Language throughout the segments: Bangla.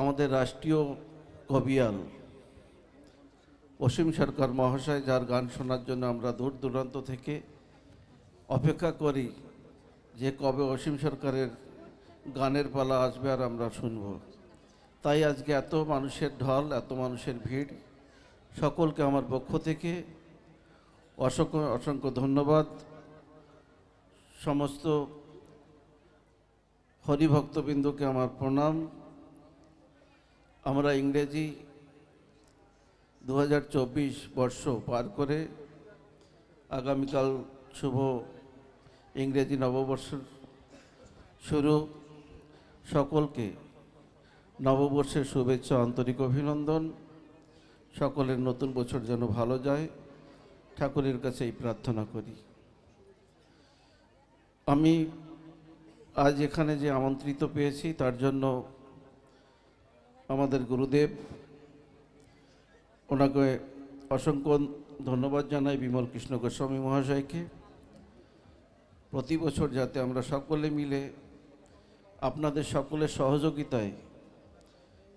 আমাদের রাষ্ট্রীয় কবিয়াল অসীম সরকার মহাশয়, যার গান শোনার জন্য আমরা দূর দূরান্ত থেকে অপেক্ষা করি যে কবে অসীম সরকারের গানের পালা আসবে আর আমরা শুনব। তাই আজকে এত মানুষের ঢল, এত মানুষের ভিড়, সকলকে আমার পক্ষ থেকে অসংখ্য অসংখ্য ধন্যবাদ। সমস্ত হরিভক্তবৃন্দকে আমার প্রণাম। আমরা ইংরেজি 2024 বর্ষ পার করে আগামীকাল শুভ ইংরেজি নববর্ষের শুরু। সকলকে নববর্ষের শুভেচ্ছা, আন্তরিক অভিনন্দন। সকলের নতুন বছর যেন ভালো যায়, ঠাকুরের কাছে এই প্রার্থনা করি। আমি আজ এখানে যে আমন্ত্রিত পেয়েছি তার জন্য আমাদের গুরুদেব, ওনাকে অসংখ্য ধন্যবাদ জানাই, বিমল কৃষ্ণ গোস্বামী মহাশয়কে। প্রতি বছর যাতে আমরা সকলে মিলে আপনাদের সকলের সহযোগিতায়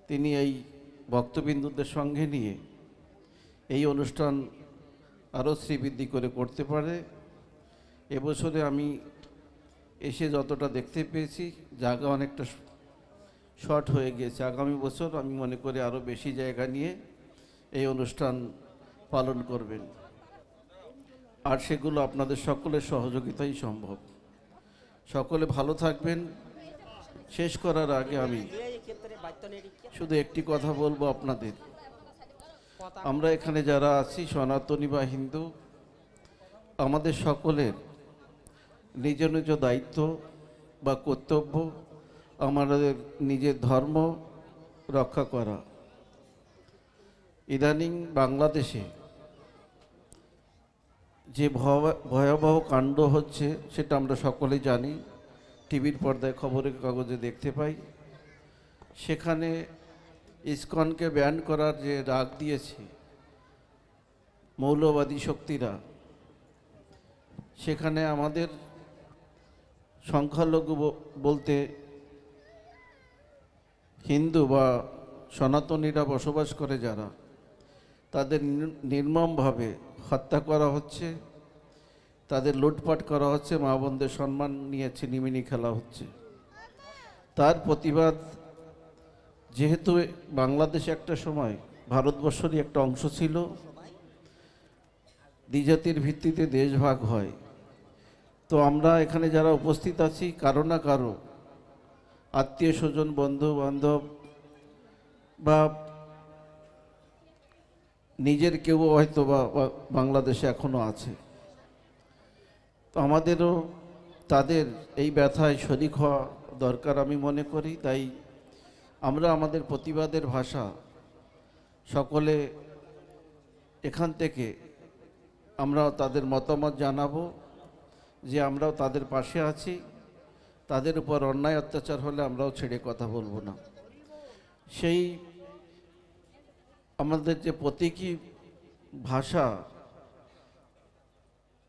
তিনি এই ভক্তবিন্দুদের সঙ্গে নিয়ে এই অনুষ্ঠান আরও শ্রীবৃদ্ধি করে করতে পারে। এবছরে আমি এসে যতটা দেখতে পেয়েছি জায়গা অনেকটা শর্ট হয়ে গিয়েছে। আগামী বছর আমি মনে করি আরও বেশি জায়গা নিয়ে এই অনুষ্ঠান পালন করবেন, আর সেগুলো আপনাদের সকলের সহযোগিতাই সম্ভব। সকলে ভালো থাকবেন। শেষ করার আগে আমি শুধু একটি কথা বলবো আপনাদের। আমরা এখানে যারা আছি সনাতনী বা হিন্দু, আমাদের সকলের নিজ নিজ দায়িত্ব বা কর্তব্য আমাদের নিজের ধর্ম রক্ষা করা। ইদানিং বাংলাদেশে যে ভয়াবহ কাণ্ড হচ্ছে সেটা আমরা সকলেই জানি, টিভির পর্দায় খবরের কাগজে দেখতে পাই। সেখানে ইসকনকে ব্যান করার যে ডাক দিয়েছে মৌলবাদী শক্তিরা, সেখানে আমাদের সংখ্যালঘু বলতে হিন্দু বা সনাতনীরা বসবাস করে যারা, তাদের নির্মমভাবে হত্যা করা হচ্ছে, তাদের লুটপাট করা হচ্ছে, মা বোনদের সম্মান নিয়ে ছিনিমিনি খেলা হচ্ছে। তার প্রতিবাদ, যেহেতু বাংলাদেশ একটা সময় ভারতবর্ষেরই একটা অংশ ছিল, দ্বিজাতির ভিত্তিতে দেশ ভাগ হয়, তো আমরা এখানে যারা উপস্থিত আছি কারো না কারো আত্মীয় স্বজন, বন্ধু বান্ধব বা নিজের কেউ হয়তো বা বাংলাদেশে এখনো আছে, তো আমাদেরও তাদের এই ব্যথায় শরিক হওয়া দরকার আমি মনে করি। তাই আমরা আমাদের প্রতিবাদের ভাষা সকলে এখান থেকে আমরা তাদের মতামত জানাবো যে আমরাও তাদের পাশে আছি, তাদের উপর অন্যায় অত্যাচার হলে আমরাও ছেড়ে কথা বলবো না। সেই আমাদের যে প্রতীকী ভাষা,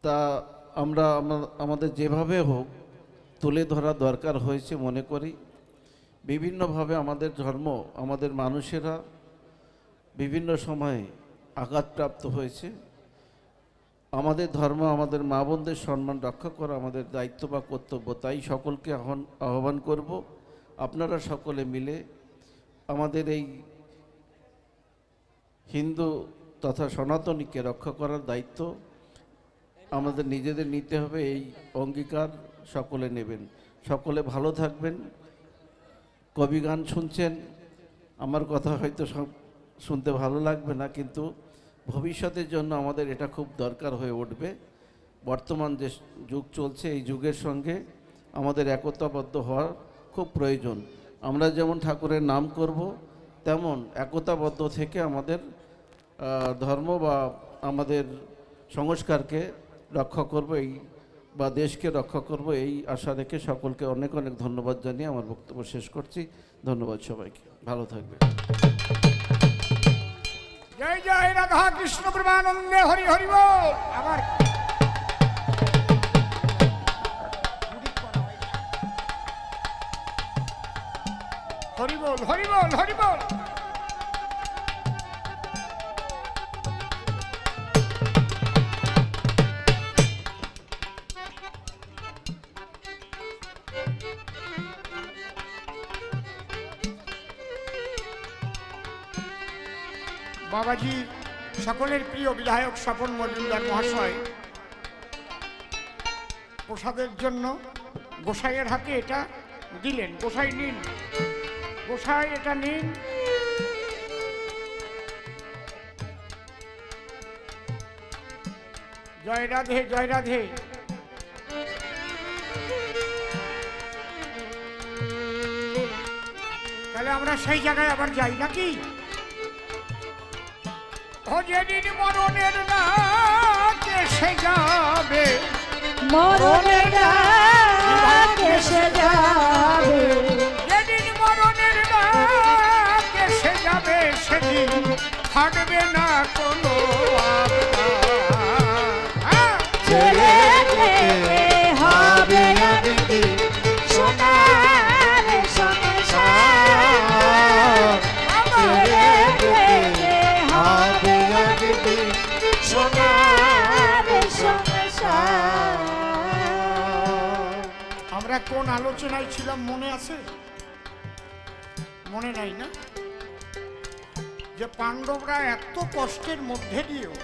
তা আমরা আমাদের যেভাবে হোক তুলে ধরা দরকার হয়েছে মনে করি। বিভিন্নভাবে আমাদের ধর্ম, আমাদের মানুষেরা বিভিন্ন সময়ে আঘাতপ্রাপ্ত হয়েছে। আমাদের ধর্ম, আমাদের মা বোনদের সম্মান রক্ষা করা আমাদের দায়িত্ব বা কর্তব্য। তাই সকলকে আহ্বান করব, আপনারা সকলে মিলে আমাদের এই হিন্দু তথা সনাতনীকে রক্ষা করার দায়িত্ব আমাদের নিজেদের নিতে হবে। এই অঙ্গীকার সকলে নেবেন। সকলে ভালো থাকবেন। কবি গান শুনছেন, আমার কথা হয়তো সব শুনতে ভালো লাগবে না, কিন্তু ভবিষ্যতের জন্য আমাদের এটা খুব দরকার হয়ে উঠবে। বর্তমান যে যুগ চলছে, এই যুগের সঙ্গে আমাদের একতাবদ্ধ হওয়ার খুব প্রয়োজন। আমরা যেমন ঠাকুরের নাম করব, তেমন একতাবদ্ধ থেকে আমাদের ধর্ম বা আমাদের সংস্কারকে রক্ষা করব, এই বা দেশকে রক্ষা করব, এই আশা রেখে সকলকে অনেক অনেক ধন্যবাদ জানিয়ে আমার বক্তব্য শেষ করছি। ধন্যবাদ সবাইকে, ভালো থাকবে। জয় জয় রাধা কৃষ্ণ প্রেমানন্দে, হরি হরি বল। আমার হরি বল, হরি বল, হরি বল। বাবাজি সকলের প্রিয় বিধায়ক স্বপন মজুমদার মহাশয় প্রসাদের জন্য গোসাইয়ের হাতে এটা দিলেন। গোসাই নিন, গোসাই এটা নিন। জয় রাধে, জয় রাধে। তাহলে আমরা সেই জায়গায় আবার যাই নাকি? ও যেদিন মরণের ডাক এসে যাবে, মরণের ডাক এসে যাবে, যেদিন মরণের ডাক এসে যাবে, সেদিন থাকবে না কোনো ছেড়ে যেতে হবে আরতি সোনার সংসার, ছেড়ে যেতে হবে আরতি সোনার সংসার। আমরা কোন আলোচনায় ছিলাম মনে আছে? মনে নাই না? যে পাণ্ডবরা এত কষ্টের মধ্যে দিয়েও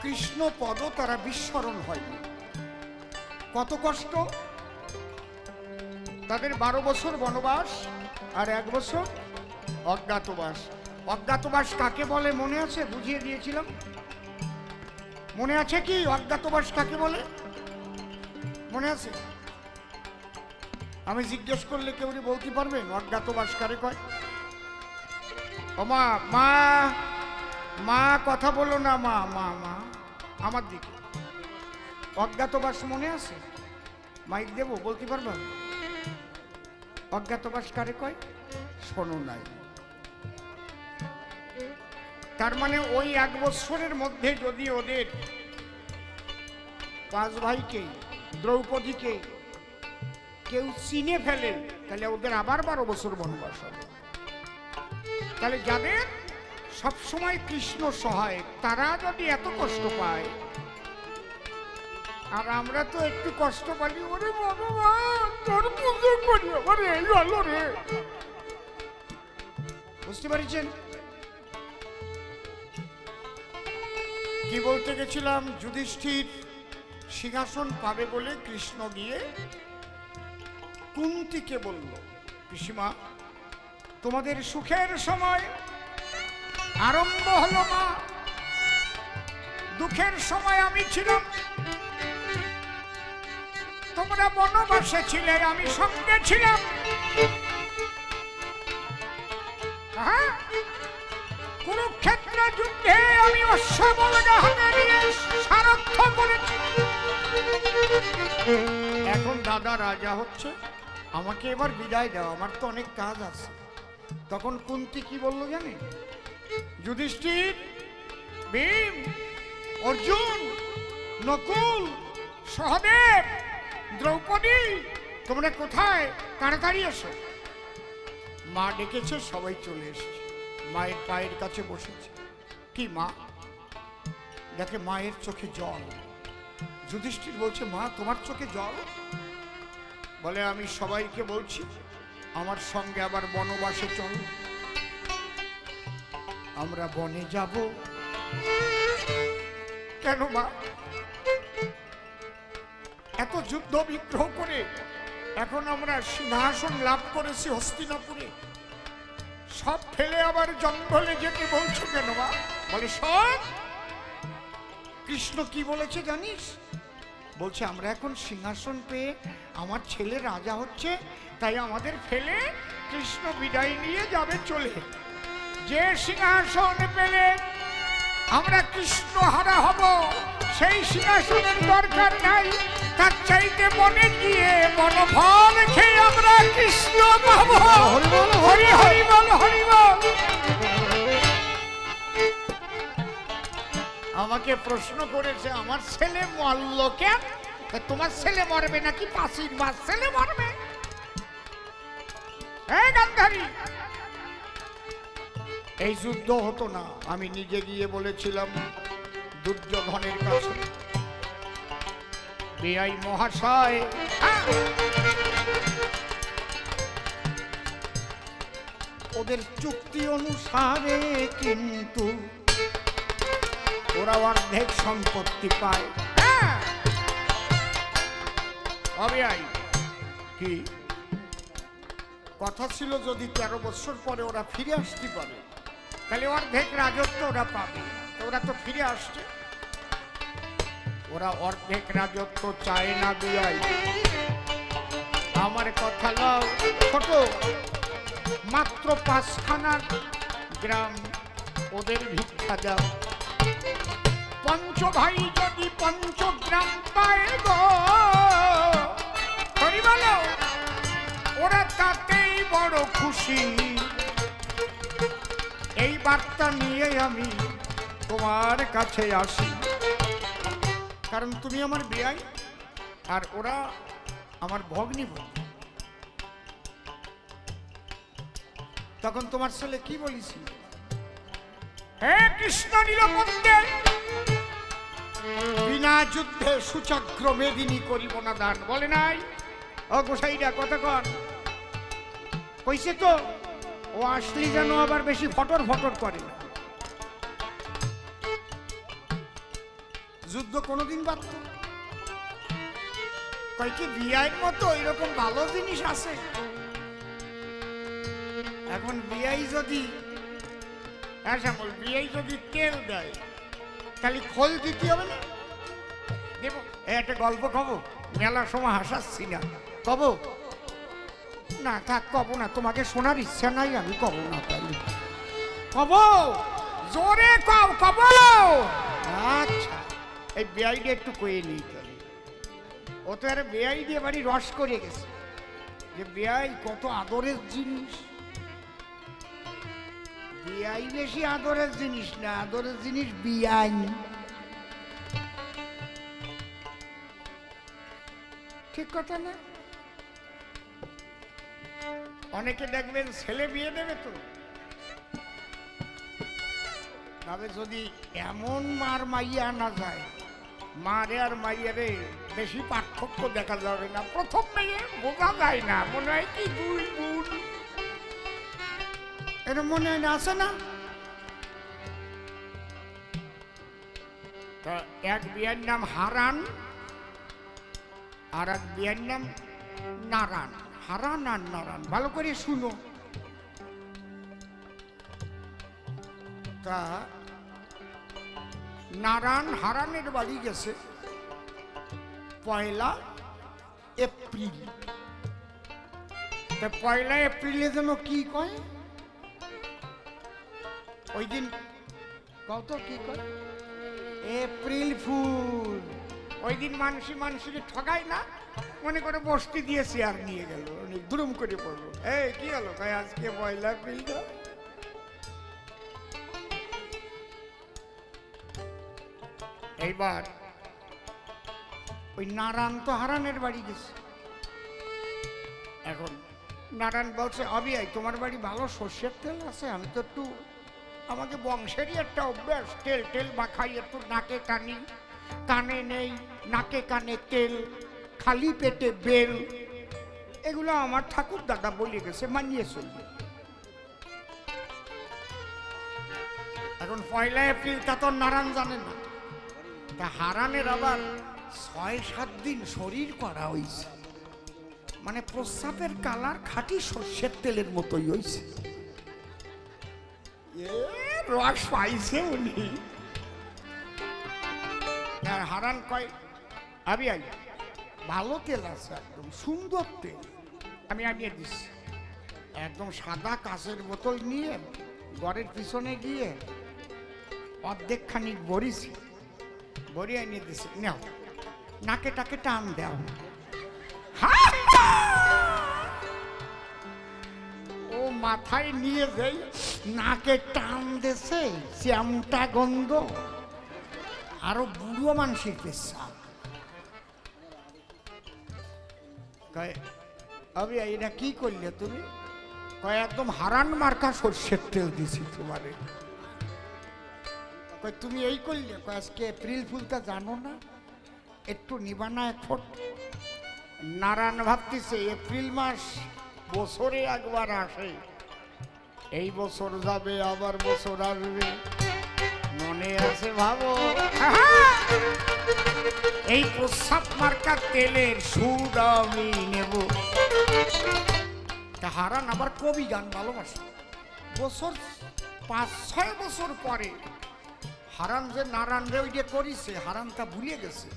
কৃষ্ণ পদ তারা বিস্মরণ হয়নি। কত কষ্ট! তাদের 12 বছর বনবাস আর 1 বছর অজ্ঞাতবাস। অজ্ঞাতবাস কাকে বলে মনে আছে? বুঝিয়ে দিয়েছিলাম। মনে আছে কি অজ্ঞাতবাস কাকে বলে? মনে আছে? আমি জিজ্ঞেস করলে কেউ বলতে পারবেন অজ্ঞাতবাস কারে কয়? ও মা, মা, মা কথা বলো না, মা, মা, মা আমার দিকে। অজ্ঞাতবাস মনে আছে? মাইক দেবো, বলতে পারবেন অজ্ঞাতবাস কারে কয়? শোনো নাই। তার মানে ওই 1 বছরের মধ্যে যদি ওদের 5 ভাইকে, দ্রৌপদীকে কেউ চিনে ফেলে, তাহলে ওদের আবার 12 বছর বনবাস হবে। তাহলে যাদের সবসময় কৃষ্ণ সহায়, তারা যদি এত কষ্ট পায়, আর আমরা তো একটু কষ্ট পাই, ওরে ভগবান তোর পুজো করি, আরে এই হলো রে। বুঝতে পারছেন কি বলতে গেছিলাম? যুধিষ্ঠির সিংহাসন পাবে বলে কৃষ্ণ গিয়ে কুন্তিকে বলল, পিসিমা তোমাদের সুখের সময় আরম্ভ হলো মা, দুঃখের সময় আমি ছিলাম, তোমরা বনবাসে ছিলে, আমি সঙ্গে ছিলাম। কুরুক্ষেত্র যুদ্ধে আমি অশ্ববলগা হাতে নিয়ে সারথ্য করেছি। এখন দাদা রাজা হচ্ছে, আমাকে এবার বিদায় দাও, আমার তো অনেক কাজ আছে। তখন কুন্তি কি বললো জানেন? যুধিষ্ঠির, ভীম, অর্জুন, নকুল, সহদেব, দ্রৌপদী তোমরা কোথায়? তাড়াতাড়ি এসো। মা ডেকেছে, সবাই চলে এসেছে। মায়ের পায়ের কাছে বসেছে। কি মা? দেখে মায়ের চোখে জল। যুধিষ্ঠির বলছে, মা তোমার চোখে জল? বলে, আমি সবাইকে বলছি আমার সঙ্গে আবার বনবাসে চল, আমরা বনে যাব। কেন মা? এত যুদ্ধ বিগ্রহ করে এখন আমরা সিংহাসন লাভ করেছি হস্তিনাপুরে, সব ফেলে আবার জঙ্গলে যেতে বলছো কেন মা? বলে, সব কৃষ্ণ কি বলেছে জানিস? বলছে, আমরা এখন সিংহাসন পেয়ে আমার ছেলে রাজা হচ্ছে, তাই আমাদের ফেলে কৃষ্ণ বিদায় নিয়ে যাবে চলে। যে সিংহাসন পেলে আমরা কৃষ্ণ হারা হব, সেই সিংহাসনের দরকার নাই, তার চাইতে বনে গিয়ে বনফল খেয়ে আমরা কৃষ্ণ পাবো। হরি হরি বল, হরি বল। আমাকে প্রশ্ন করেছে, আমার ছেলে মরল কেন? তোমার ছেলে মরবে নাকি পাশির বাস ছেলে মরবে? এই গান্ধারী, এই যুদ্ধ হতো না। আমি নিজে গিয়ে বলেছিলাম দুর্যোধনের কাছে, বেআই মহাশয়, ওদের চুক্তি অনুসারে কিন্তু ওরা অর্ধেক সম্পত্তি পায়। বেআই কি কথা ছিল, যদি 13 বছর পরে ওরা ফিরে আসতে পারে তাহলে অর্ধেক রাজত্ব ওরা পাবে। ওরা তো ফিরে আসছে, ওরা অর্ধেক রাজত্ব চায় না। বেআই আমার কথা লাও, ছোট মাত্র 5খানা গ্রাম ওদের ভিক্ষা দাও। পঞ্চ ভাই যদি 5 গ্রাম পায় গো, বলো ওরা তাতেই বড় খুশি। এই বার্তা নিয়ে আমি তোমার কাছে আসি, কারণ তুমি আমার বেয়াই আর ওরা আমার ভগ্নী বোন। তখন তোমার ছেলে কি বলিস, হে কৃষ্ণ নীলকণ্ঠে, বিনা যুদ্ধে সুচক্র মেদিনী করিব না দান, বলে নাই? ও গোসাইরা কতক্ষণ কইছে তো, ও আসলি যেন আবার বেশি ফটর ফটর করে না। যুদ্ধ কোনোদিন বাধ্য কয় কি বিয়ের মতো এরকম ভালো জিনিস আছে? এখন বিয়াই যদি বিয়াই যদি তেল দেয় তাহলে খোল দিতে হবে না? দেব একটা গল্প কব, মেলার সময় হাসাচ্ছি না, কব না? থাক, কব না, তোমাকে শোনার ইচ্ছা নাই, আমি কব না। তাহলে কব, জোরে কও, কব। আচ্ছা, এই বেআইডি একটু কয়ে নিই তাহলে। ও তো আর বেআই দিয়ে বাড়ি রস করে গেছে যে বেআই কত আদরের জিনিস। বিয়াই বেশি আদরের জিনিস না, আদরের জিনিস বিয়াই। ঠিক কথা না? অনেকে দেখবেন ছেলে বিয়ে দেবে তো তবে যদি এমন মার মাইয়া আনা যায়, মারে আর মাইয়ারে বেশি পার্থক্য দেখা যাবে না। প্রথম মেয়ে বোঝা যায় না, মনে হয় কি দুই বোন, এর মনে হয় না, আছে না? তা এক বিয়ের নাম হারান আর এক বিয়ের নাম নারায়ণ। হারান আর নারায়ণ, ভালো করে শুনো। তা নারায়ণ হারানের বাড়ি গেছে 1 এপ্রিল। তা 1 এপ্রিলে যেন কি কয়, ওই দিন কত কি কয়, এপ্রিল ফুল। ওই দিন মানুষকে ঠকায় না, মনে করে বস্তি দিয়েছে আর নিয়ে গেল, দুরুম করে পড়লো। এই কি হলো, কয় আজকে 1 এপ্রিল। এইবার ওই নারায়ণ তো হারানের বাড়ি গেছে। এখন নারায়ণ বলছে, অবিয়াই তোমার বাড়ি ভালো সর্ষের তেল আছে? আমি তো একটু, আমাকে বংশেরই একটা অভ্যাস, তেল টেল মাখাই, একটু নাকে টানি, কানে নেই, নাকে কানে তেল, খালি পেটে বেল, এগুলো আমার ঠাকুর দাদা বলে গেছে, মানিয়ে চলবে। এখন 1 এপ্রিল তা তো নারায়ণ জানে না। তা হারানের আবার 6-7 দিন শরীর করা হয়েছে, মানে প্রস্রাবের কালার খাঁটি সর্ষের তেলের মতোই হয়েছে। রস পাইছে উনি। আর হারান কয়, আবি আই ভালো তেল আছে, একদম সুন্দর তেল, আমি আনিয়ে দিচ্ছি। একদম সাদা কাঁচের বোতল নিয়ে ঘরের পিছনে গিয়ে অর্ধেক খানিক বড়িছি, বড়ি আনিয়ে দিচ্ছি, নাও নাকে টাকে টান দাও। ও মাথায় নিয়ে যাই, নাকে টান দেছে, চ্যামটা গন্ধ, আরো বুড়ো মানুষের পেশাব। এটা কি করলে তুমি? কয় একদম হারান মার্কা সর্ষের তেল দিছি তোমারে। কয় তুমি এই করলে? কয় আজকে এপ্রিল ফুলটা জানো না, একটু নিবানা এক ফোট। নারায়ণ ভাবতেছে এপ্রিল মাস বছরে একবার আসে, এই বছর যাবে আবার বছর আসবে, মনে আছে ভাবো। এই প্রস্রাব মার্কা তেলের সুদ আমি নেব। হারান আবার কবি গান ভালোবাসে। বছর 5-6 বছর পরে হারান যে নারায়ণ রে ওই যে করিছে, হারান তা ভুলে গেছে।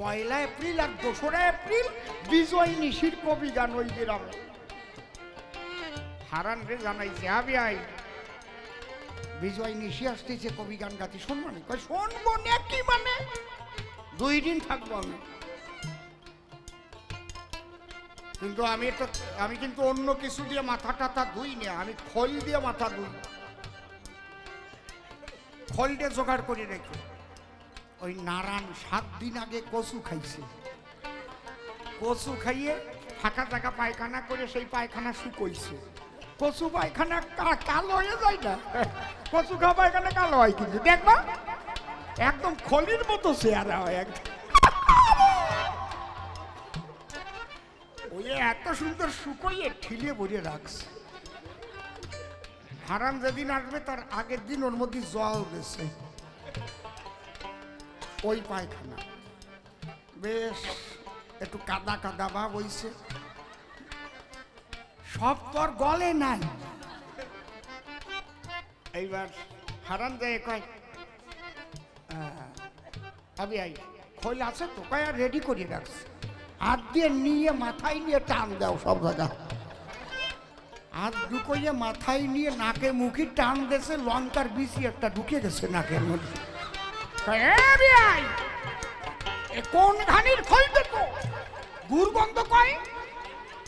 1 এপ্রিল আর 2 এপ্রিল বিজয় নিশির কবি গান ওই গ্রামে। হারান রে জানাইছে আবি আই বিজয় নিশি আসতেছে, কবি গান গাতি শুনবো না? কয় শুনবো না কি মানে, 2 দিন থাকবো আমি। কিন্তু আমি কিন্তু অন্য কিছু দিয়ে মাথা টাথা ধুই না, আমি খোল দিয়ে মাথা ধুই। খোল দিয়ে জোগাড় করে রেখে ওই নারায়ণ 7 দিন আগে কচু খাইছে। কচু খাইয়ে ফাঁকা জায়গা পায়খানা করে সেই পায়খানা শুকোইছে। কচু পায়খানা কালো হয়ে যায় না? কচু খাওয়া পায়খানা কালো হয় কিন্তু দেখবা একদম খলির মতো চেহারা হয় একদম। ওই এত সুন্দর শুকোইয়ে ঠিলে ভরে রাখছে। হারান যেদিন আসবে তার আগের দিন ওর মধ্যে জল গেছে ওই পায়খানা, বেশ একটু কাদা কাদা ভাব হইছে। সব তোর গলে নাই। এইবার হারান যায় কয় আবি আই খোল আছে তো? কয় আর রেডি করে রাখছে। হাত দিয়ে নিয়ে মাথায় নিয়ে টান দাও সব জায়গা। হাত ঢুকইয়ে মাথায় নিয়ে নাকে মুখে টান দিয়েছে, লঙ্কার বিচি একটা ঢুকে গেছে নাকের মধ্যে। কোন ঘানির খোল দেখো দুর্গন্ধ?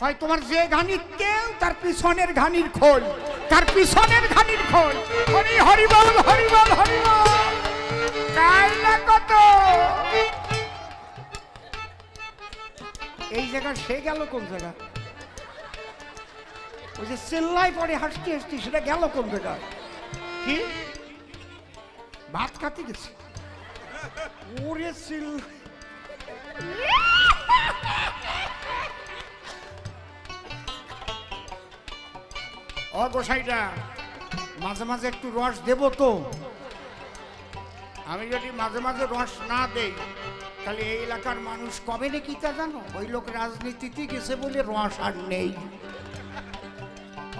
কয় তোমার যে ঘানির তেল তার পিছনের ঘানির খোল, তার পিছনের ঘানির খোল। হরি হরি বল হরি বল হরি বল। কাইলা কত এই জায়গা, সে গেল কোন জায়গা? ওই যে চিল্লাই পরে হাসতে হাসতে সেটা গেল কোন জায়গায়? কি ভাত খাতে গেছে? ওরে চিল ও গোসাইটা মাঝে মাঝে একটু রস দেব তো। আমি যদি মাঝে মাঝে রস না দেই তাহলে এই এলাকার মানুষ কবে নাকি তা জানো? ওই লোক রাজনীতিতে গেছে বলে রস আর নেই।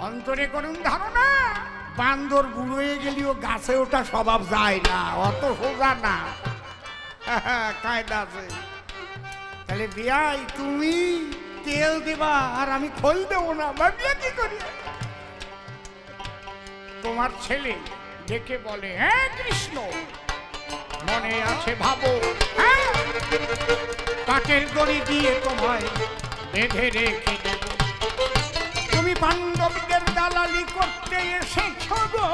অন্তরে করুন ধারণা, বান্দর বুড়ো হয়ে গেলেও গাছে ওটা স্বভাব যায় না, অত সোজা না, কায়দা আছে। তাহলে বিয়াই তুমি তেল দেবা আর আমি খোল দেবো না, ভাবিয়া কি করি? তোমার ছেলে দেখে বলে হ্যাঁ কৃষ্ণ মনে আছে ভাবো, হ্যাঁ কাঠের দড়ি দিয়ে তোমায় বেঁধে রেখে দেব। তুমি পাণ্ডবদের দালালি করতে এসেছ গো,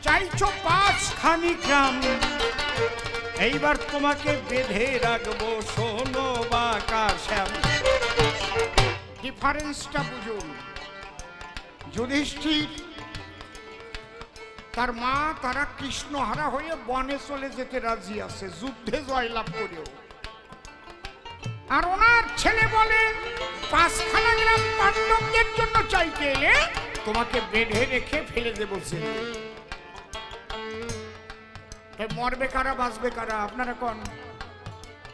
চাইছো 5খানি গ্রাম, এইবার তোমাকে বেঁধে রাখবো শোনো বাঁকা শ্যাম। ডিফারেন্সটা বুঝুন। যুধিষ্ঠির তার মা তারা কৃষ্ণহারা হয়ে বনে চলে যেতে রাজি আছে, যুদ্ধে জয়লাভ করেও। আর ওনার ছেলে বলে 5খানা গ্রাম পাণ্ডবদের জন্য চাইতে এলে তোমাকে বেঁধে রেখে ফেলে দেবো। মরবে কারা বাঁচবে কারা? আপনারা কোন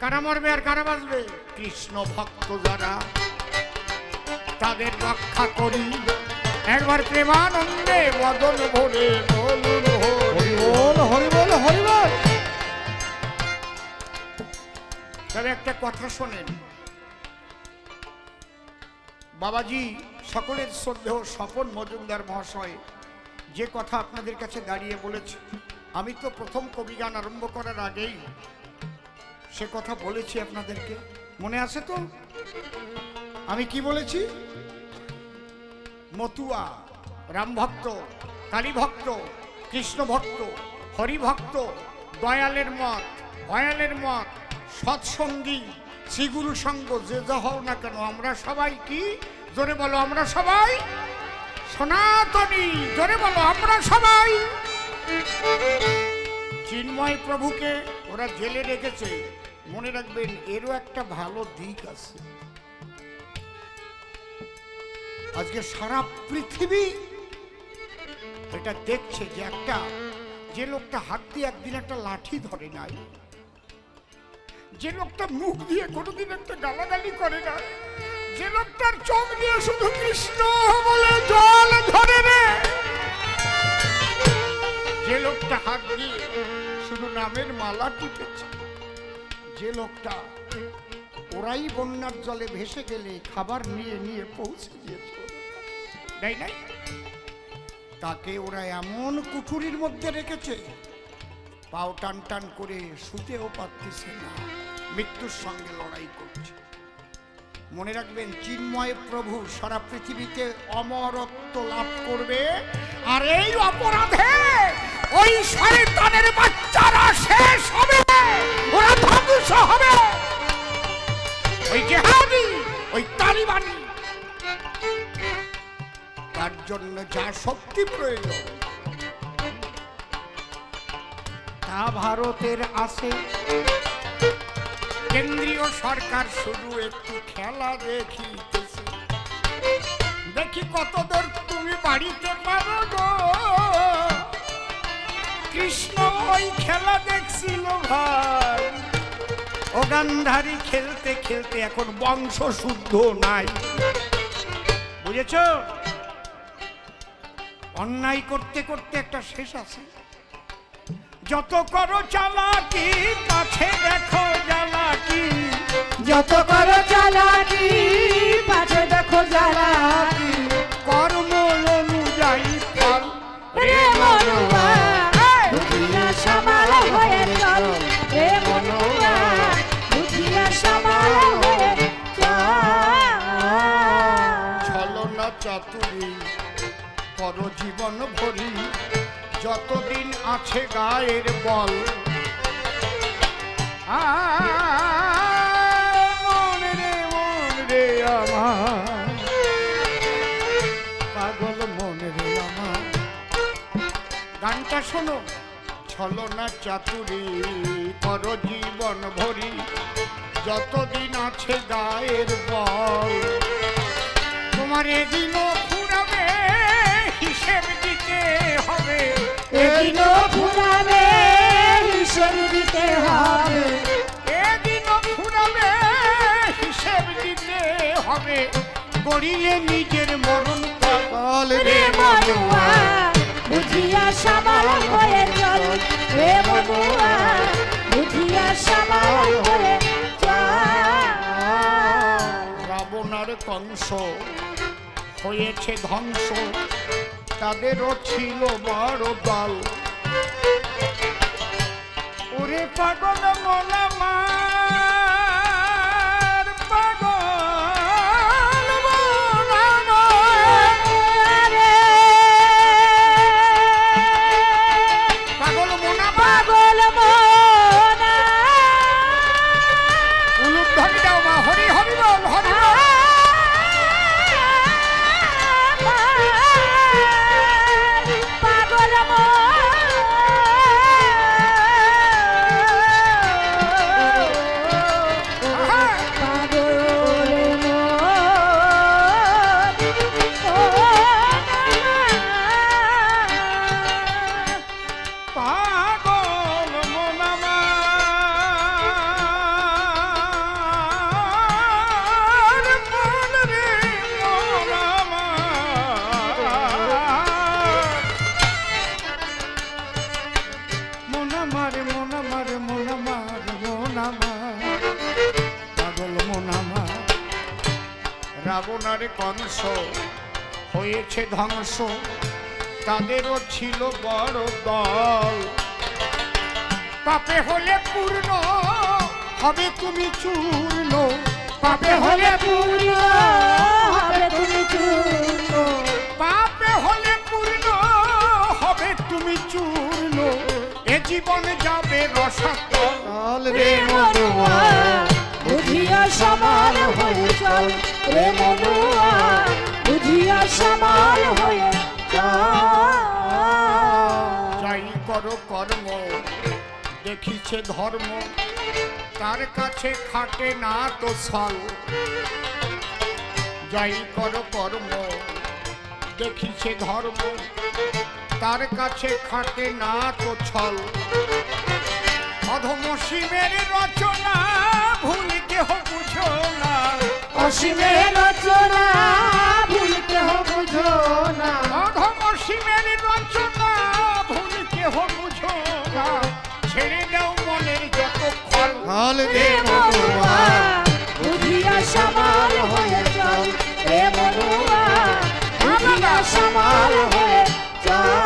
কারা মরবে আর কারা বাঁচবে? কৃষ্ণ ভক্ত যারা তাদের রক্ষা করি। একবার প্রেমানন্দে বদন ভরে বলুন হরি বল হরি বল হরি বল। তবে একটা কথা শোনেন, বাবাজি সকলের শ্রদ্ধেয় স্বপন মজুমদার মহাশয় যে কথা আপনাদের কাছে দাঁড়িয়ে বলেছে, আমি তো প্রথম কবিগান আরম্ভ করার আগেই সে কথা বলেছি আপনাদেরকে, মনে আছে তো? আমি কি বলেছি? মতুয়া, রামভক্ত, কালীভক্ত, কৃষ্ণভক্ত, হরিভক্ত, দয়ালের মত, ভয়ালের মত, সৎসঙ্গী, শ্রীগুরু সঙ্গ যে যা হও না কেন, আমরা সবাই কি জোরে বলো আমরা সবাই সনাতনী, জোরে বলো আমরা সবাই। চিন্ময় প্রভুকে ওরা জেলে রেখেছে, মনে রাখবেন এরও একটা ভালো দিক আছে। আজকে সারা পৃথিবী এটা দেখছে যে একটা যে লোকটা হাত দিয়ে একদিন একটা লাঠি ধরে নাই, যে লোকটা মুখ দিয়ে কোনোদিন একটা গালাগালি করে না, যে লোকটার চোখ দিয়ে শুধু কৃষ্ণ বলে জল ধরে রে, যে লোকটা হাত দিয়ে শুধু নামের মালা টিপেছে, যে লোকটা ওরাই বন্যার জলে ভেসে গেলে খাবার নিয়ে নিয়ে পৌঁছে দিয়েছে, নাই নাই, তাকে ওরা এমন কুঠুরির মধ্যে রেখেছে, পাও টান টান করে শুতেও পারতেছে না, মৃত্যুর সঙ্গে লড়াই করছে। মনে রাখবেন চিন্ময় প্রভু সারা পৃথিবীতে অমরত্ব লাভ করবে, আর এই অপরাধে ওই শয়তানের বাচ্চারা শেষ হবে, ওরা ধ্বংস হবে, ওই জেহাদি ওই তালিবানি। তার জন্য যা শক্তি প্রয়োজন তা ভারতের আছে। কেন্দ্রীয় সরকার শুধু একটু খেলা দেখিতেছে, দেখি কতদূর তুমি বাড়িতে পারো গো। কৃষ্ণ ওই খেলা দেখছিল ভাই, ও গান্ধারী খেলতে খেলতে এখন বংশ শুদ্ধ নাই, বুঝেছ? অন্যায় করতে করতে একটা শেষ আছে। যত করো চালাকি পাছে দেখো জ্বালাকি, যত করো চালাকি পাছে দেখো জ্বালাকি, কর্ম অনুযায়ী ফল রে মনুয়া বুঝিয়া সামাল হয়ে চল, রে মনুয়া বুঝিয়া সামাল হয়ে চল। ছলনা চাতুরী পর জীবন ভরি, যতদিন আছে গায়ের বল। মন রে আমার পাগল মন রে আমার, গানটা শোনো। ছলনা চাতুরী পর জীবন ভরি, যতদিন আছে গায়ের বল। তোমার এদিনও ফুরাবে, হিসেব দিতে হবে, এদিনও ফুরাবে হিসেব দিতে হবে, এদিনও ফুরাবে হিসেব দিতে হবে, গড়িয়ে নিজের মরণ পাগল রে মনুয়া বুঝিয়া সামাল হয়ে চল, রে মনুয়া বুঝিয়া সামাল হয়ে চল। রাবণার কংস হয়েছে ধ্বংস, তাদেরও ছিল বড় দল। ওরে পাগল মন আমার, পাগল মন আমার, পাগল মন আমার, পাগল মনা উলুধ্বনি দাও মা, হরি হরি বল, হরি বল। পাগল পাগল মন আমার, মন রে মন আমার, মন আমার, মন আমার, মন আমার, পাগল মন আমার। রাবণার কংস হয়েছে ধ্বংস, তাদেরও ছিল বড় দল। পাপে হলে পূর্ণ হবে তুমি চূর্ণ, পাপে হলে পূর্ণ হবে তুমি চূর্ণ, পাপে হলে পূর্ণ হবে তুমি চূর্ণ, এ জীবন যাবে রসাতল রে মনুয়া বুঝিয়া সমান হয়ে চল, রে মনুয়া বুঝিয়া সামাল হয়ে যাই করো কর্ম দেখিছে ধর্ম তার কাছে খাটে না তো ছল যাই করো কর্ম দেখিছে ধর্ম তার কাছে খাটে না তো ছল অধম শিবের রচনা ভুল কেহ বুঝো না অসীমের রচনা ভুল কেহ বুঝো না অধম শিবের রচনা ভুল কেহ বুঝো না ছেড়ে দাও মনের যত ফল হাল রে মনুয়া বুঝিয়া সামাল হয়ে চল রে মনুয়া বুঝিয়া সামাল হয়ে চল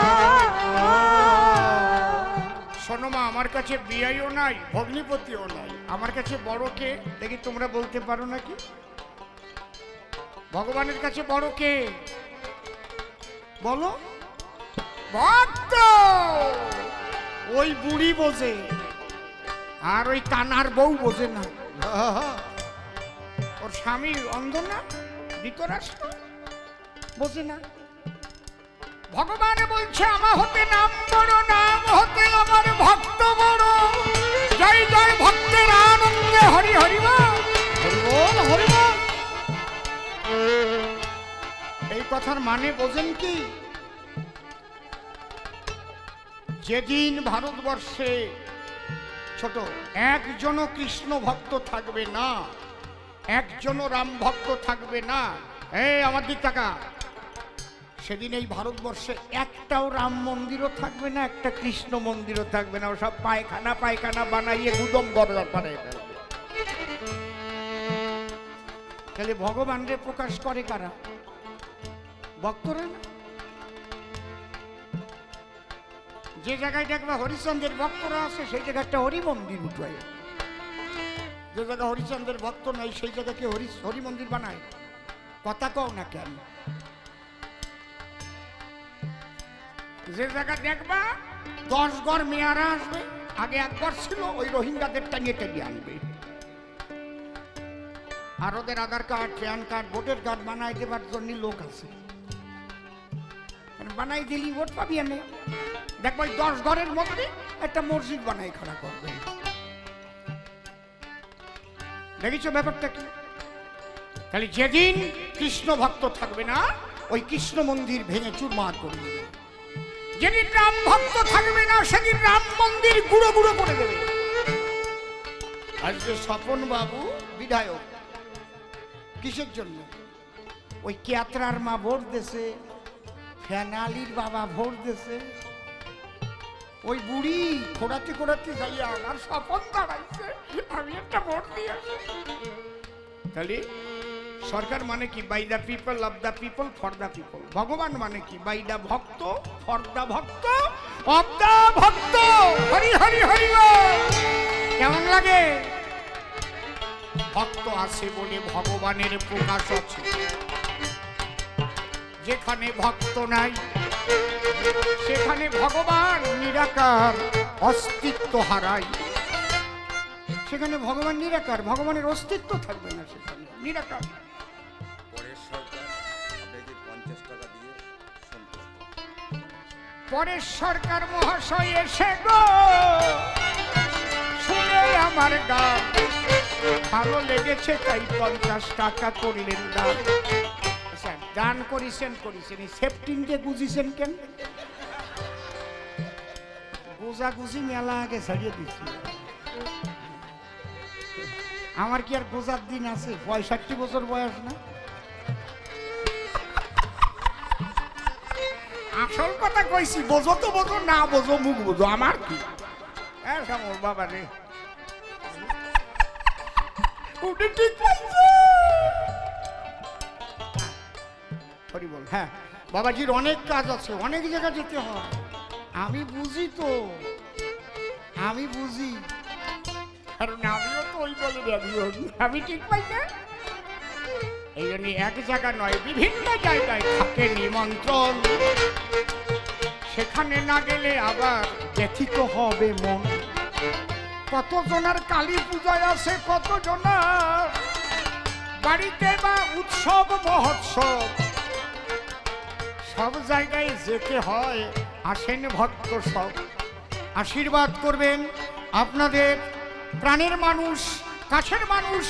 শোনো মা, আমার কাছে বিয়াইও নাই ভগ্নিপতিও নাই, আমার কাছে বড় কে দেখি তোমরা বলতে পারো নাকি? ভগবানের কাছে বড় কে বলো? ভক্ত। ওই বুড়ি বোঝে আর ওই কানার বউ বোঝে না। ওর স্বামী অন্ধ না, ধৃতরাষ্ট্র, বোঝে না। ভগবান বলছে আমার হতে নাম বড়, নাম হতে আমার ভক্ত বড়। জয় জয় ভক্তের আনন্দে হরি হরি বল, হরি বল, হরি বল। এই কথার মানে বোঝেন কি? যেদিন ভারতবর্ষে ছোট একজনও কৃষ্ণ ভক্ত থাকবে না, একজনও রাম ভক্ত থাকবে না, এই আমার দিক টাকা, সেদিন এই ভারতবর্ষে একটাও রাম মন্দিরও থাকবে না, একটা কৃষ্ণ মন্দিরও থাকবে না। ও সব পায়খানা পায়খানা বানাইয়ে গুদম গড়ার বানাই ফেলবে। তাহলে ভগবানরে প্রকাশ করে কারা? ভক্তরা না। যে জায়গায় দেখবা হরিচন্দ্রের ভক্তরা আছে সেই জায়গায় একটা হরি মন্দির উঠায়, যে জায়গায় হরিচন্দ্রের ভক্ত নাই সেই জায়গাকে হরি মন্দির বানায়। কথা কও না কেন? যে জায়গা দেখবা 10 ঘর মেয়ারা আসবে, আগে একবার ছিল, ওই রোহিঙ্গাদের টানিয়ে টানিয়ে আনবে। আর ওদের Aadhaar card, PAN card, voter card বানাই দেবার জন্য লোক আছে, বানাই দিলি ভোট পাবি। আমি দেখবো 10 ঘরের মধ্যে একটা মসজিদ বানাই খাড়া করবে। দেখেছো ব্যাপারটা কি? তাহলে যেদিন কৃষ্ণ ভক্ত থাকবে না, ওই কৃষ্ণ মন্দির ভেঙে চুরমার করে দেবে। যেদিন রাম ভক্ত থাকবে না, সেদিন রাম মন্দির গুঁড়ো গুঁড়ো করে দেবে। আজকে স্বপন বাবু বিধায়ক, কিসের জন্য? ওই কেয়াত্রার মা ভোট দেছে, ফেনালির বাবা ভোট দেছে, ওই বুড়ি খোড়াতে খোড়াতে যাইয়া আমার স্বপন দাঁড়াইছে, আমি একটা ভোট দিয়ে আসি। তাহলে সরকার মানে কি? By the people, of the people, for the people. ভগবান মানে কি? By the bhakta, for the bhakta, of the bhakta. Hari Hari Hari বল। কেমন লাগে? ভক্ত আছে বলে ভগবানের প্রকাশ আছে। যেখানে ভক্ত নাই সেখানে ভগবান নিরাকার অস্তিত্ব হারায়। সেখানে ভগবান নিরাকার, ভগবানের অস্তিত্ব থাকবে না, সেখানে নিরাকার। পরের সরকার মহাশয় এসে গো শুনে আমার গান ভালো লেগেছে, তাই 50 টাকা করলেন দান। আচ্ছা, দান করিছেন এই সেফটিনকে গুজিছেন কেন? গুজি মেলা আগে ছাড়িয়ে দিচ্ছি। আমার কি আর গোজার দিন আছে? 65 বছর বয়স না? আসল কথা কইছি, বোঝো তো বোঝো, না বোঝো মুখ বোঝো, আমার কি? বাবা রে, ঠিক পাইছে। হরি বল। হ্যাঁ, বাবাজির অনেক কাজ আছে, অনেক জায়গা যেতে হয়। আমি বুঝি তো, আমি বুঝি, কারণ আমিও তো ওই বলে আমি ঠিক পাই না। এই জন্য এক জায়গা নয়, বিভিন্ন জায়গায় থাকে নিমন্ত্রণ। সেখানে না গেলে আবার ব্যথিত হবে মন। কতজনার কালী পূজায় আছে, কতজনার বাড়িতে বা উৎসব মহোৎসব সব জায়গায় যেতে হয়, আসেন ভক্ত সব, আশীর্বাদ করবেন আপনাদের প্রাণের মানুষ, কাছের মানুষ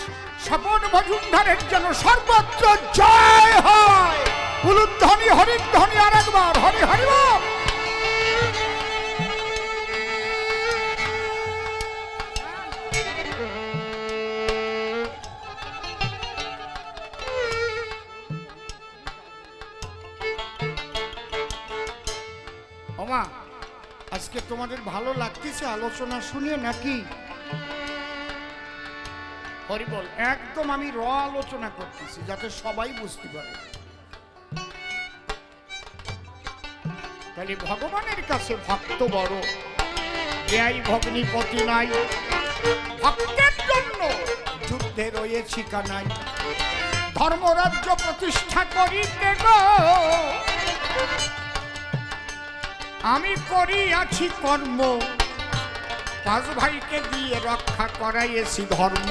স্বপন মজুমদারের যেন সর্বত্র জয় হয়। উলুধ্বনি হরিধ্বনি আর একবার হরি হরি বল। ওমা, আজকে তোমাদের ভালো লাগতেছে আলোচনা শুনে নাকি? হরি বল। একদম আমি আলোচনা করতেছি যাতে সবাই বুঝতে পারে। তাহলে ভগবানের কাছে ভক্ত বড়, দেয় ভগ্নিপতি নাই, ভক্তের জন্য যুদ্ধে রয়েছি কানাই, ধর্মরাজ্য প্রতিষ্ঠা করিতে গো আমি করিয়াছি কর্ম, পাঁচ ভাইকে দিয়ে রক্ষা করাইয়েছি ধর্ম।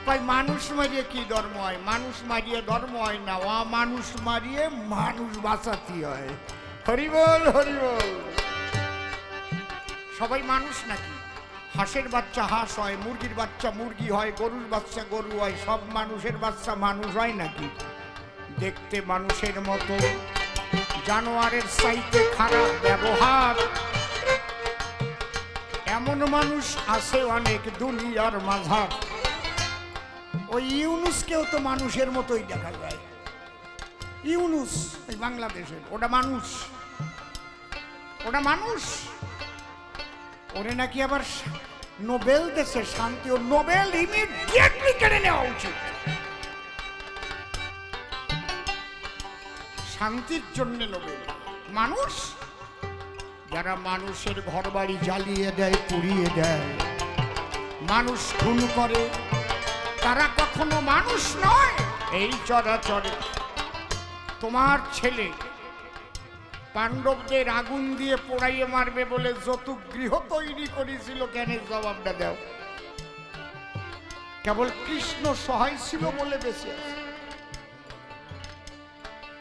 তাই মানুষ মারিয়ে কি ধর্ম হয়? মানুষ মারিয়ে ধর্ম হয় না, মানুষ মারিয়ে মানুষ বাঁচাতে হয়। হরি বল হরি বল। সবাই মানুষ নাকি? হাঁসের বাচ্চা হাঁস হয়, মুরগির বাচ্চা মুরগি হয়, গরুর বাচ্চা গরু হয়, সব মানুষের বাচ্চা মানুষ হয় নাকি? দেখতে মানুষের মতো, জানোয়ারের চাইতে খারাপ ব্যবহার, এমন মানুষ আছে অনেক দুনিয়ার মাঝার। ওই ইউনুসকেও তো মানুষের মতোই দেখা যায়। ইউনুস এই বাংলাদেশের, ওটা মানুষ, ওটা মানুষ। ওরে নাকি আবার নোবেল দেশে শান্তি, ও নোবেল ইমিডিয়েটলি কেড়ে নেওয়া উচিত। শান্তির জন্য নোবেল। মানুষ যারা মানুষের ঘরবাড়ি জ্বালিয়ে দেয়, পুড়িয়ে দেয়, মানুষ খুন করে, তারা কখনো মানুষ নয়। এই চরাচরে তোমার ছেলে পাণ্ডবদের আগুন দিয়ে পোড়াইয়ে মারবে বলে যৌতুক গৃহ তৈরি করেছিল, কেন? জবাবটা দাও। কেবল কৃষ্ণ সহায় ছিল বলে বেঁচে আছে।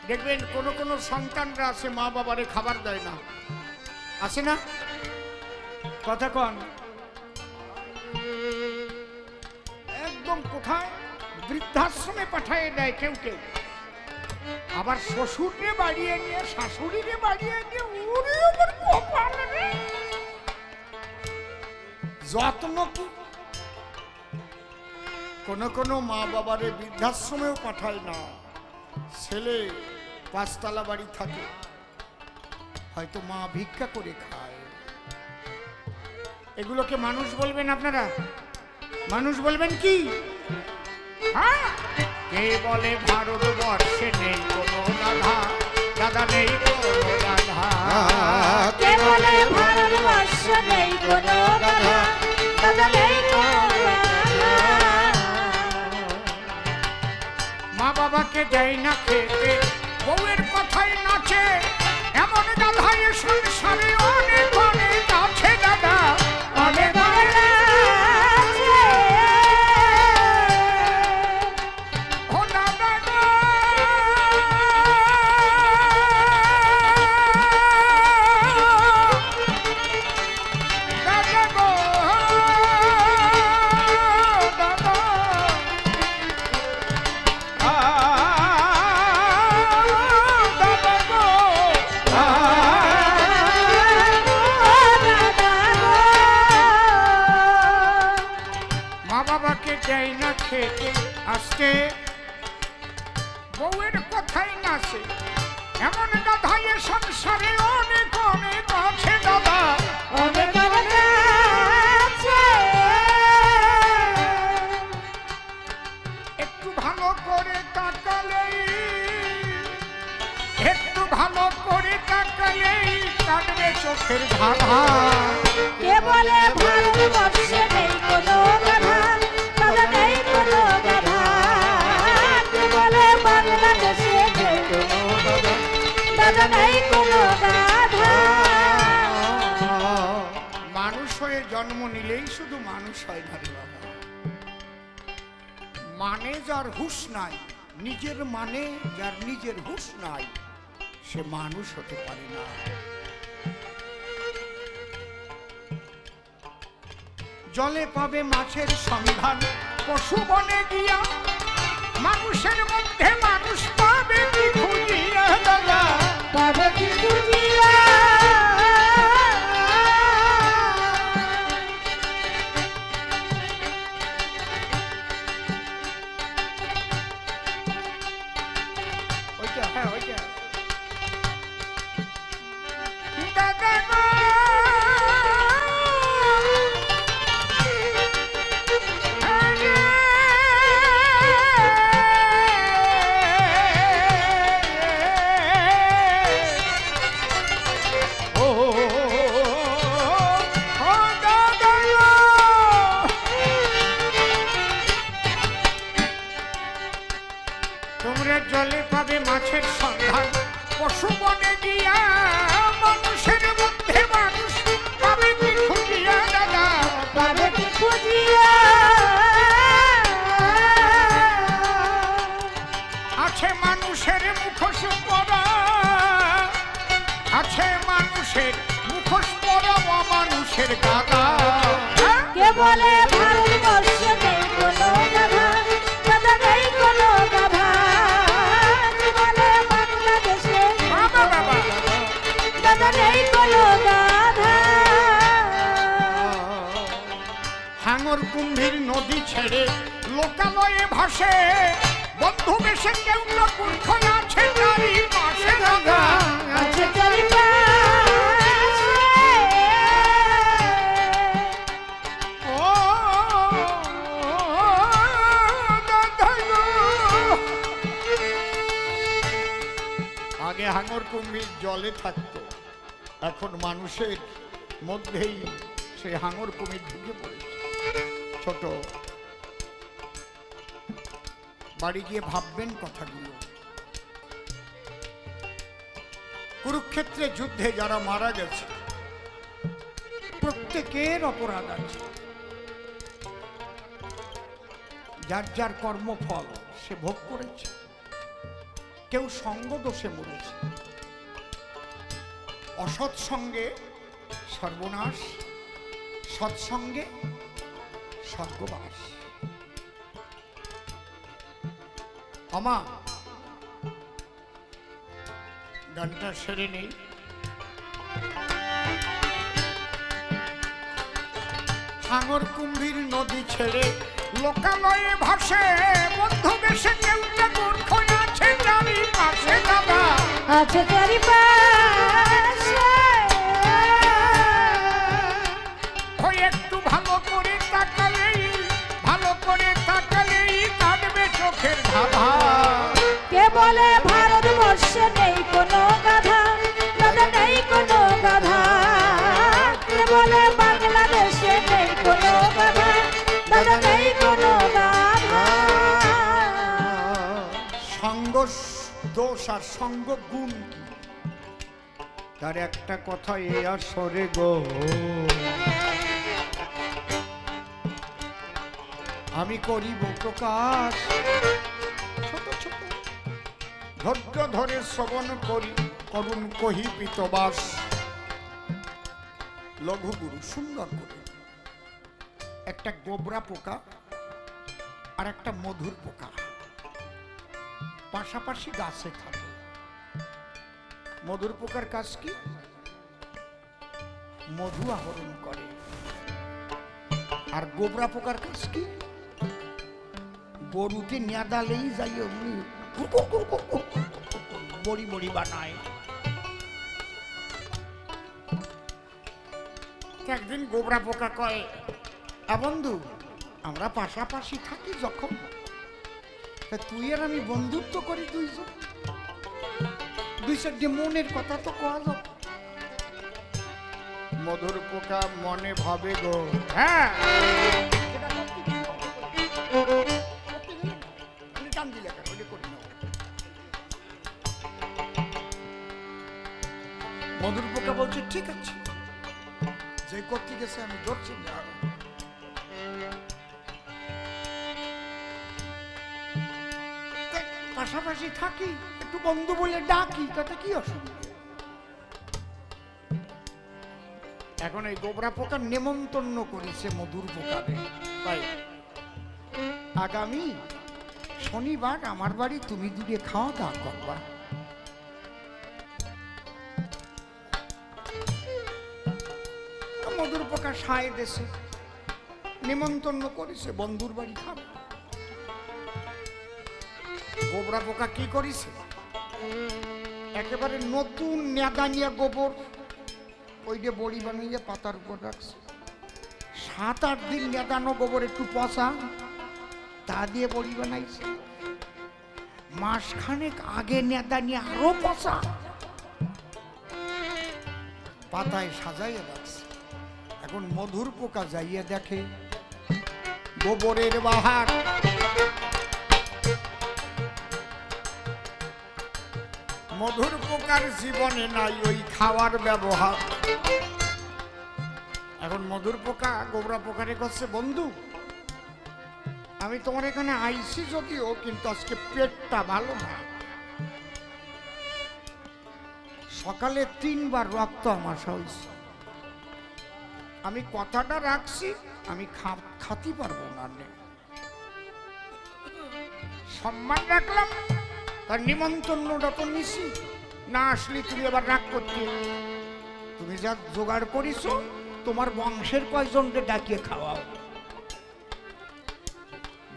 দেখবেন কোন কোন সন্তানরা আছে মা বাবারে খাবার দেয় না, আছে না? কথা কন। একদম কোথায় বৃদ্ধাশ্রমে পাঠিয়ে দেয় কেউ কেউ, আবার শ্বশুরে বাড়িয়ে নিয়ে, শাশুড়িরে বাড়িয়ে নিয়ে, ওরে আমার কপাল রে, যত্ন কি। কোন কোন মা বাবারে বৃদ্ধাশ্রমেও পাঠায় না। ছেলে পাঁচতলা বাড়ি থাকে, হয়তো মা ভিক্ষা করে খায়। এগুলোকে মানুষ বলবেন আপনারা? মানুষ বলবেন কি? হ্যাঁ, কে বলে ভারতবর্ষে নেই কোনো রাধা, দাদা নেই কোনো রাধা। কে বলে ভারতবর্ষে নেই কোনো রাধা, দাদা নেই কোনো রাধা। মা বাবাকে দেয় না খেতে, বউয়ের কথায় নাচে, এমন গাধায় সংসারে অনেক অনেক আছে দাদা, অনেক অনেক আছে। ও দাদা গো, দাদা গো, দাদা। দেয় না খেতে, আজকে বউয়ের কথাই নাচে, এমন গাধায় সংসারে অনেক অনেক আছে দাদা, অনেক অনেক আছে। একটু ভালো করে তাকালেই, একটু ভালো করে তাকালেই কাটবে চোখের ধাঁধা। কে বলে ভারতবর্ষে নেই কোনো রাধা, দাদা নেই কোনো রাধা। কে বলে বাংলাদেশে নেই কোনো রাধা, দাদা নেই কোনো রাধা। মানুষ হয়ে জন্ম নিলেই শুধু মানুষ হয় না রে বাবা, মানে যার হুঁশ নাই নিজের মানে যার নিজের হুঁশ নাই সে মানুষ হতে পারে না। জলে পাবে মাছের সন্ধান, পশু বনে গিয়া মানুষের মধ্যে মানুষ পাবে কি খুঁজিয়া দাদা, পাবে কি খুঁজিয়া। ওইটা হ্যাঁ ওইটা দাদা গো, তোমরা জলে পাবে মাছের সন্ধান, পশু বনে গিয়া মানুষের মধ্যে মানুষ পাবে কি খুঁজিয়া দাদা, পাবে কি খুঁজিয়া। আছে মানুষের মুখোশ পরা, আছে মানুষের মুখোশ পরা মানুষের গাদা। কে বলে ভারতবর্ষে নেই কোনো গাধা, গাধা নেই কোনো গাধা। কে বলে বাংলাদেশে বাবা বাবা গাধা নেই কোনো গাধা। হাঙর কুম্ভীর নদী ছেড়ে লোকালয়ে ভাসে, বন্ধু বেশে কেউ না কুণ্ঠ আছে তারই পাশে দাদা। আছে চারিপাশে। ও দাদা গো। আগে হাঙর কুম্ভীর জলে থাকতো, এখন মানুষের মধ্যেই সে হাঙর কুমির ঢুকে পড়েছে। ছোট বাড়ি গিয়ে ভাববেন কথাগুলো। কুরুক্ষেত্রে যুদ্ধে যারা মারা গেছে প্রত্যেকের অপরাধ আছে, যার যার কর্মফল সে ভোগ করেছে। কেউ সঙ্গ দোষে মরেছে, অসৎ সঙ্গে সর্বনাশ, সৎসঙ্গে স্বর্গবাস। আমা গানটা সেরে নেই। হাঙর কুম্ভীর নদী ছেড়ে লোকালয়ে ভাসে, বন্ধু বেশে কেউ না মূর্খ আছে চারিপাশে দাদা। আছে চারিপাশে। ওই একটু ভালো করে তাকালেই, ভালো করে তাকালেই কাটবে চোখের ধাঁধা। কে বলে ভারতবর্ষে নেই কোনো গাধা, গাধা নেই কোনো গাধা। কে বলে বাংলাদেশে নেই কোনো গাধা, গাধা নেই কোনো গাধা। সঙ্গ দোষ আর সঙ্গ গুণ কি? তার একটা কথা এ আসরে গো, আমি করিব প্রকাশ। ছোট ছোট ধৈর্য ধরে শ্রবণ করি, করুণ কহি পিতবাস। লঘুগুরু সুন্দর করে একটা গোবরা পোকা আর একটা মধুর পোকা পাশাপাশি গাছে থাকে। মধুর পোকার কাজ কি? মধু আহরণ করে। আর গোবরা পোকার কাজ কি? গরুকে নেদালেই যাই অমনি বড়ি বড়ি বানায়। একদিন গোবরা পোকা কয়, বন্ধু আমরা পাশাপাশি থাকি যখন, তুই আর আমি বন্ধুত্ব করি দুইজন, দুই চারটে মনের কথা তো কওয়া যাবে। মধুর পোকা মনে ভাবে গো, হ্যাঁ মধুর পোকা বলছে ঠিক আছে, যে করতে গেছে আমি ধরছি না। পাশাপাশি থাকি, একটু বন্ধু বলে ডাকি, তাতে কি অসুবিধা? এখন এই গোবরা পোকা নেমন্তন্ন করেছে মধুর পোকারে, তাই আগামী শনিবার আমার বাড়ি তুমি দুটো খাওয়া দাওয়া করবা। মধুর পোকা সায় দেশে নেমন্তন্ন করেছে, বন্ধুর বাড়ি খাবে। গোবরা পোকা কি করেছে, একেবারে নতুন নেদানিয়া গোবর ওইটা বড়ি বানিয়ে পাতার উপর রাখছে। 7-8 দিন নেদানো গোবর একটু পচা, তা দিয়ে বড়ি বানাইছে। মাসখানেক আগে নেদানিয়া আরো পচা পাতায় সাজাইয়া রাখছে। এখন মধুর পোকা যাইয়া দেখে গোবরের বাহার, মধুর পোকার জীবনে নাই ওই খাওয়ার ব্যবহার। এখন মধুর পোকা গোবরা পোকারে করছে, বন্ধু আমি তোমার এখানে আইছি যদিও, কিন্তু আজকে পেটটা ভালো না। সকালে 3 বার রক্ত আমাশা হয়েছে, আমি কথাটা রাখছি, আমি খাতি পারবো না। সম্মান রাখলাম, তার নিমন্ত্রণটা তো নিছি, না আসলে তুমি আবার রাগ করতে। তুমি যা জোগাড় করিছো তোমার বংশের কয়জনকে ডাকিয়ে খাওয়াও।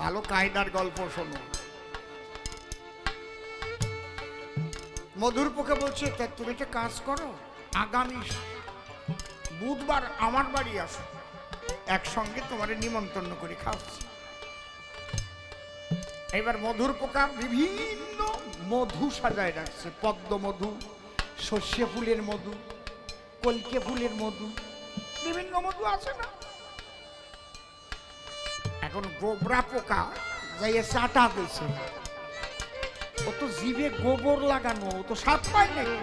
ভালো কায়দার গল্প শোনো। মধুর পোকা বলছে, তুমি একটা কাজ করো, আগামী বুধবার আমার বাড়ি আসো, একসঙ্গে তোমার নিমন্ত্রণ করে খাওয়াচ্ছি। এবার মধুর পোকা বিভিন্ন মধু সাজায় রাখছে, পদ্ম মধু, সর্ষে ফুলের মধু, কলকে ফুলের মধু, বিভিন্ন মধু আছে না। এখন গোবরা পোকা যাইয়ে চাটা দিয়েছে, ও তো জিভে গোবর লাগানো, ও তো স্বাদ পায় নাকি।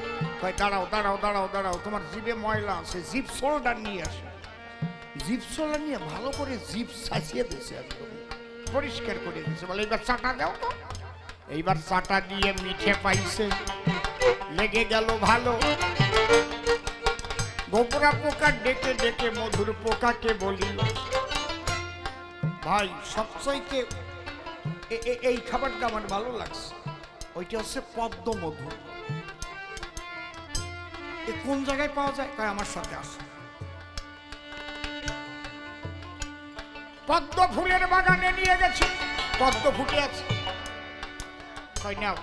দাঁড়াও দাঁড়াও দাঁড়াও দাঁড়াও, তোমার জিভে ময়লা আছে, জিভ সোলডার নিয়ে আসে। জিভ সোলডার নিয়ে ভালো করে জিভ সাজিয়ে দিয়েছে, একদম পরিষ্কার করে দিয়েছে। বলে এইবার চাটা দাও তো। এইবার চাটা দিয়ে মিঠে পাইছে, লেগে গেল ভালো। গোবরা পোকা ডেকে ডেকে মধুর পোকাকে বলিল, ভাই সবচাইতে এই খাবারটা আমার ভালো লাগছে, ওইটা হচ্ছে পদ্ম মধু। কোন জায়গায় পাওয়া যায়? কয় আমার সাথে আসো। পদ্ম ফুলের বাগানে নিয়ে গেছি, পদ্ম ফুটে আছে। কয় নাও।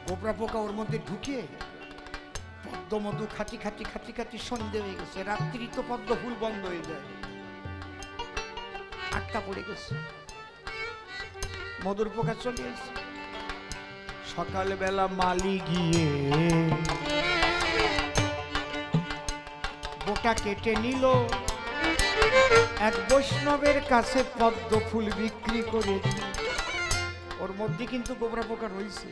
গোবরা পোকা ওর মধ্যে ঢুকে পদ্ম মধু খাটি খাটি খাটি খাটি সন্ধে হয়ে গেছে। রাত্রি তো পদ্ম ফুল বন্ধ হয়ে যায়, আটকা পড়ে গেছে। মধুর পোকা চলে এসেছে। সকালবেলা মালি গিয়ে বোটা কেটে নিল, এক বৈষ্ণবের কাছে পদ্ম ফুল বিক্রি করে দিল। ওর মধ্যে কিন্তু গোবরা পোকা রয়েছে।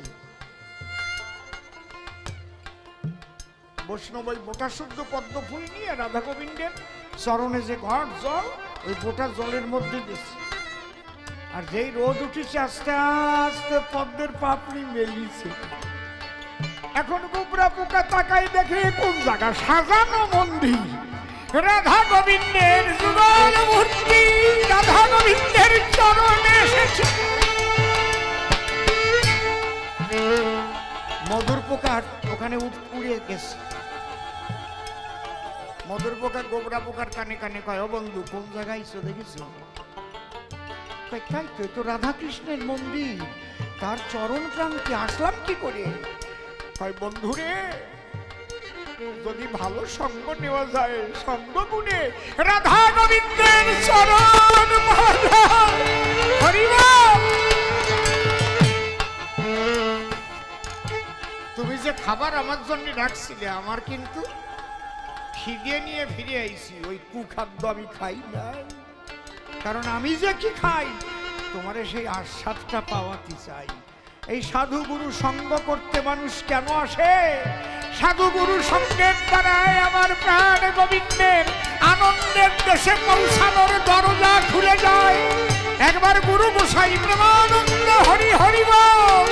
বৈষ্ণব ওই বোটা শুদ্ধ পদ্ম ফুল নিয়ে রাধা গোবিন্দের চরণে যে ঘট জল, ওই বোটা জলের মধ্যে দিচ্ছে। আর যেই রোদ উঠেছে আস্তে আস্তে পদ্মের পাপড়ি মেলিছে। এখন গোবরা পোকা তাকাই দেখে কোন জায়গা সাজানো মন্দির, রাধা গোবিন্দের যুগল মূর্তি, রাধা গোবিন্দের চরণে এসেছে। মধুর পোকা ওখানে উড়ে গেছে। মধুর পোকা গোবরা পোকার কানে কানে কয়, ও বন্ধু কোন জায়গায় এসে দেখেছো? তাই তো রাধা কৃষ্ণের মন্দির, তার চরণ প্রান্তে আসলাম কি করে? কয় বন্ধুরে, যদি ভালো সঙ্গ নেওয়া যায়, সঙ্গ গুণে রাধা গোবিন্দের চরণ তুমি যে খাবার আমার জন্য রাখছিলে, আমার কিন্তু খিদে নিয়ে ফিরে আইছি। ওই কুখাদ্য আমি খাই নাই, কারণ আমি যে কি খাই তোমারে সেই আস্বাদটা পাওয়াতে চাই। এই সাধু গুরু সঙ্গ করতে মানুষ কেন আসে? সাধু গুরু সঙ্গের দ্বারায় আমার প্রাণ গোবিন্দের আনন্দের দেশে পৌঁছানোর দরজা খুলে যায়। একবার গুরু গোসাই প্রেমানন্দ হরি হরি বল।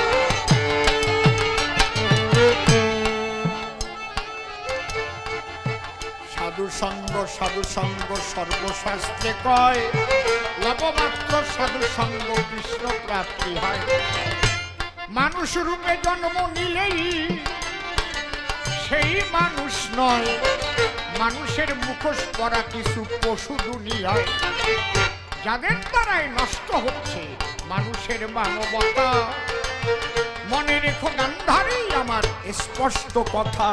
সাধু সঙ্গ সর্বশাস্ত্রে কয়, লবমাত্র সাধু সঙ্গ কৃষ্ণ প্রাপ্তি হয়। মানুষ রূপে জন্ম নিলেই সেই মানুষ নয়, মানুষের মুখোশ পরা কিছু পশু দুনিয়ায়, যাদের দ্বারাই নষ্ট হচ্ছে মানুষের মানবতা। মনে রেখো গান্ধারী আমার স্পষ্ট কথা,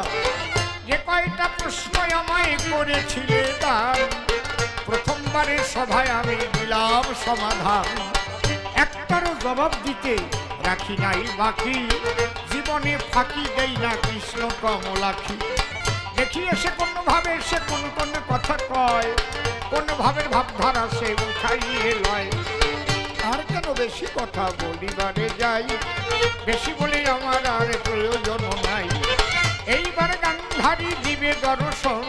যে কয়টা প্রশ্ন আমায় করেছিলে দান, প্রথমবারের সভায় আমি দিলাম সমাধান। একটারও জবাব দিতে রাখি নাই বাকি, জীবনে ফাঁকি দেই না কৃষ্ণ কমলাখি। দেখি এসে কোনোভাবে সে কোন কোন কথা কয়, কোন ভাবের ভাবধারা সে উঠাইয়ে লয়। আর কেন বেশি কথা বলিবারে যাই, বেশি বলে আমার আর প্রয়োজন নাই। এইবার গান্ধারী দিবে দর্শন,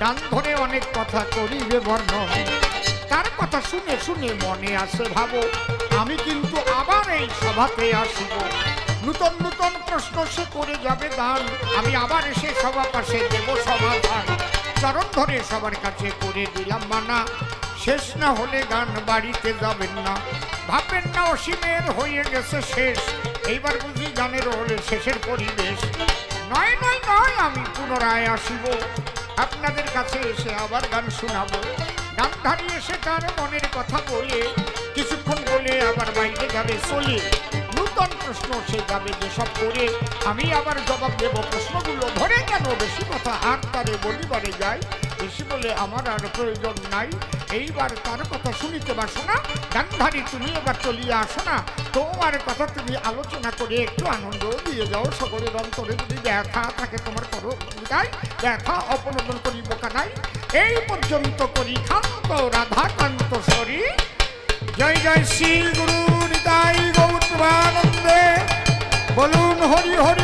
ডান ধরে অনেক কথা করিবে বর্ণন। তার কথা শুনে শুনে মনে আসে ভাবো, আমি কিন্তু আবার এই সভাতে আসিব। নূতন নূতন প্রশ্ন সে করে যাবে দান, আমি আবার এসে সভা পাশে দেব সমাধান। চরণ ধরে সবার কাছে করে দিলাম মানা, শেষ না হলে গান বাড়িতে যাবেন না। ভাববেন না অসীমের হয়ে গেছে শেষ, এইবার বুঝি গানের হলে শেষের পরিবেশ। নয় নয় নয়, আমি পুনরায় আসিব, আপনাদের কাছে এসে আবার গান শোনাবো। গান্ধারী এসে তার মনের কথা বলে, কিছুক্ষণ বলে আবার বাইরে যাবে চলে। নূতন প্রশ্ন সে যাবে যেসব করে, আমি আবার জবাব দেব প্রশ্নগুলো ধরে। কেন বেশি কথা আর তারে বলিবারে যায়, বেশি বলে আমার আর প্রয়োজন নাই। এইবার তার কথা শুনিতে বাসো না, গান্ধারী তুমি এবার চলিয়ে আসো না। তোমার কথা তুমি আলোচনা করে একটু আনন্দ দিয়ে যাও। সকলের অন্তরে যদি ব্যথা থাকে তোমার করো তাই, ব্যথা অপনোদন করি বোকা নাই। এই পর্যন্ত করি ক্ষান্ত রাধাকান্ত সরি। জয় জয় শ্রী গুরু নিতাই গৌর প্রেমানন্দে, বলুন হরি হরি।